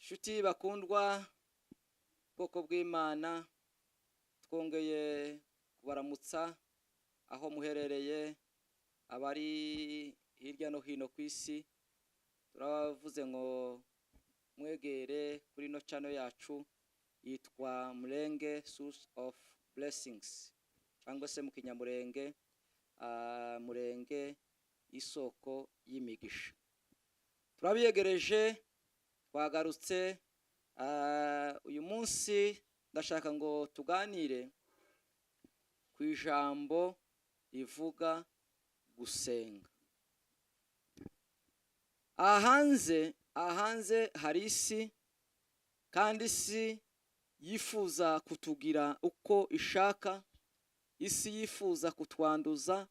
Shuti bakundwa bwoko bw'Imana, twongeye kubaramutsa aho muherereye abari hirya no hino ku isi. Turavuze ngo mwegere kuri no channel yacu yitwa Murenge Source of Blessings, cyangwa se mu Kinyamurenge Murenge isoko y'imigisha. Turabiyegereje, twagarutse uyu munsi ndashaka ngo tuganire ku ijambo rivuga gusenga. Ahanze hari isi, kandi isi yifuza kutugira uko ishaka, isi yifuza kutwanduza,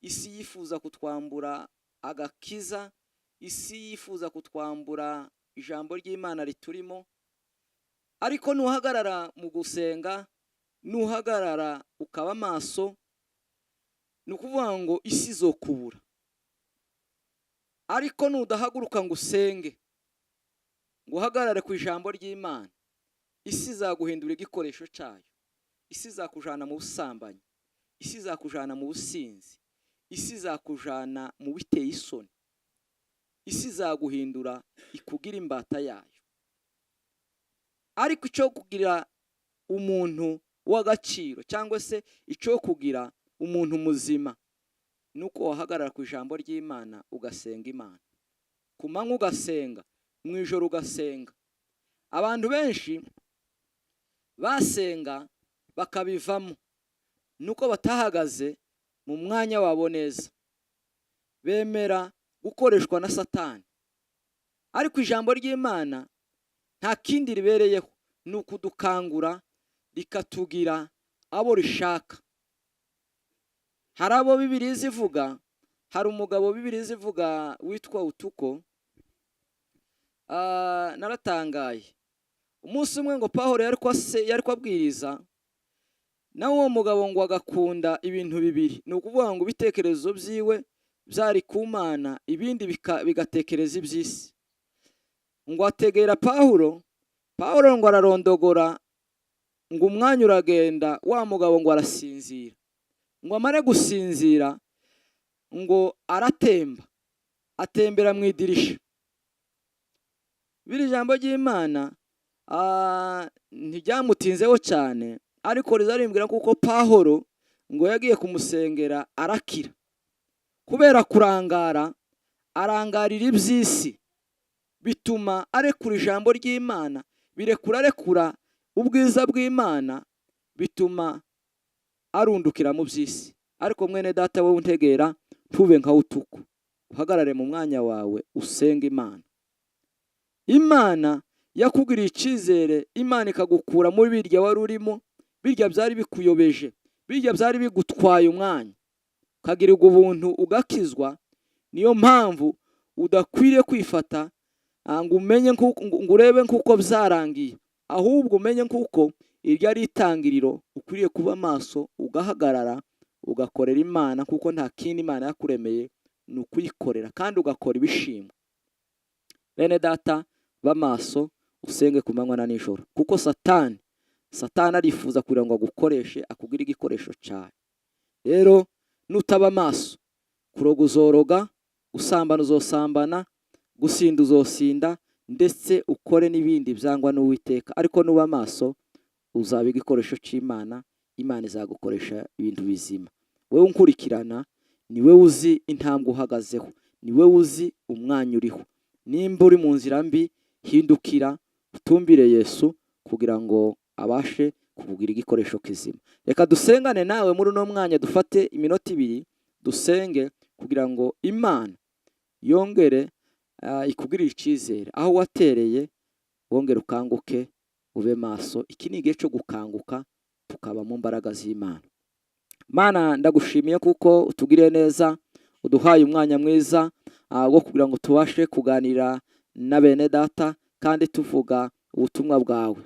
isi yifuza kutwambura agakiza, isi yifuza kutwambura ijambo ry'Imana riturimo. Ariko nuhagarara mu gusenga, nuhagarara ukaba maso, nukuvuga ngo isi izokubura. Ariko nudahaguruka ngo usenge, ngo uhagarare ku ijambo ry'Imana, isi izaguhindura igikoresho cyayo. Isi izakujana mu busambanyi, isi izakujana mu businzi, isi izakujana mu biteye isoni, isi izaguhindura ikugira imbata yayo. Ariko icyo kugira umuntu w'agaciro, cyangwa se icyo kugira umuntu muzima, nuko wahagarara ku ijambo ry'Imana ugasenga Imana. Ku manywa ugasenga, mu ijoro ugasenga. Abantu benshi basenga bakabivamo, nuko batahagaze mu mwanya wabo neza, bemera gukoreshwa na Satani. Ariko ijambo ry'Imana nta kindi ribereyeho, ni ukudukangura rikatugira abo rishaka. Hari abo Bibiliya zivuga, hari umugabo Bibiliya zivuga witwa Utuko. Naratangaye umunsi umwe ngo Pawulo yari kwabwiriza, nawe uwo mugabo ngo agakunda ibintu bibiri. Ni ukuvuga ngo ibitekerezo byiwe byari ku Mana, ibindi bigatekereza iby'isi. Ngo ategera Pawulo ngo ararondogora, ngo umwanya uragenda, wa mugabo ngo arasinzira. Ngo amare gusinzira, ngo atembera mu idirisha. Biri jambo ry'Imana ntibyamutinzeho cyane, ariko rizarimbwira kuko Pawulo ngo yagiye kumusengera arakira. Kubera arangarira iby'isi, bituma arekura ijambo ry'Imana, arekura ubwiza bw'Imana, bituma arundukira mu by'isi. Ariko mwene data wowe untegera, ntube nka Utuko, uhagarare mu mwanya wawe usenga Imana. Imana yakugiriye icyizere, Imana ikagukura muri birya wari urimo, birya byari bikuyobeje, birya byari bigutwaye umwanya, ukagirirwa ubuntu ugakizwa. Niyo mpamvu udakwiriye kwifata ngo umenye ngo urebe nk'uko byarangiye, ahubwo umenye nk'uko iryo ari itangiriro. Ukwiriye kuba maso, ugahagarara, ugakorera Imana, kuko nta kindi Imana yakuremeye, ni ukuyikorera kandi ugakora ibishimwa. Bene data, bamaso usenge ku manywa na nijoro, kuko Satani arifuza kugira ngo agukoreshe, akugire igikoresho cyawe. Rero nutaba maso, kuroga uzoroga, usambana uzosambana, gusinda uzosinda, ndetse ukore n'ibindi byangwa n'Uwiteka. Ariko nuba maso, uzaba igikoresho cy'Imana. Imana izagukoresha ibintu bizima. Wewe unkurikirana, ni wewe uzi intambwe uhagazeho, ni wewe uzi umwanya uriho. Nimba uri mu nzira mbi, hindukira utumbire Yesu kugira ngo abashe kukugira igikoresho kizima. Reka dusengane nawe muri uno mwanya, dufate iminota 2 dusenge kugira ngo Imana yongere ikugirire icyizere. Aho watereye wongere ukanguke, ube maso. Iki ni igihe cyo gukanguka, tukaba mu mbaraga z'Imana. Mana, ndagushimiye kuko utugiriye neza, uduhaye umwanya mwiza wo kugira ngo tubashe kuganira na bene data kandi tuvuga ubutumwa bwawe.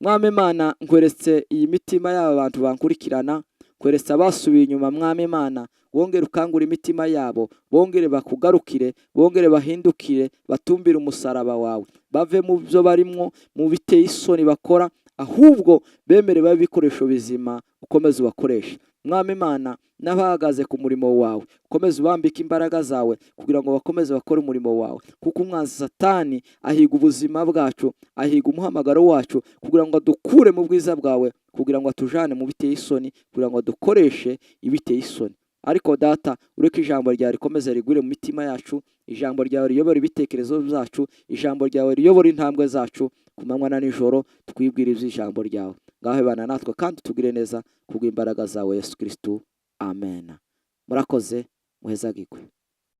Mwami Mana, nkweretse iyi mitima y'aba bantu bankurikirana, kweretse abasubiye inyuma mwami Imana, wongere ukangura imitima yabo, bongere bakugarukire, bongere bahindukire, batumbire umusaraba wawe, bave mu byo barimwo, mu biteye isoni bakora, ahubwo bemere babe ibikoresho bizima, ukomeze ubakoreshe mwami Imana. N'abahagaze ku murimo wawe ukomeze ubambike imbaraga zawe kugira ngo bakomeze bakore umurimo wawe, kuko umwanzi Satani ahiga ubuzima bwacu, ahiga umuhamagaro wacu kugira ngo adukure mu bwiza bwawe, kugira ngo atujane mu biteye isoni, kugira ngo dukoreshe ibiteye isoni. Ariko data, ureke ijambo ryawe rikomeze rigwire mu mitima yacu, ijambo ryawe riyobora ibitekerezo byacu, ijambo ryawe riyobora intambwe zacu ku manywa na nijoro, twibwire iby'ijambo ryawe. Ngaho bana natwe kandi tugire neza kubw'imbaraga zawe Yesu Kristo. Amen. Murakoze, muhezagirwe.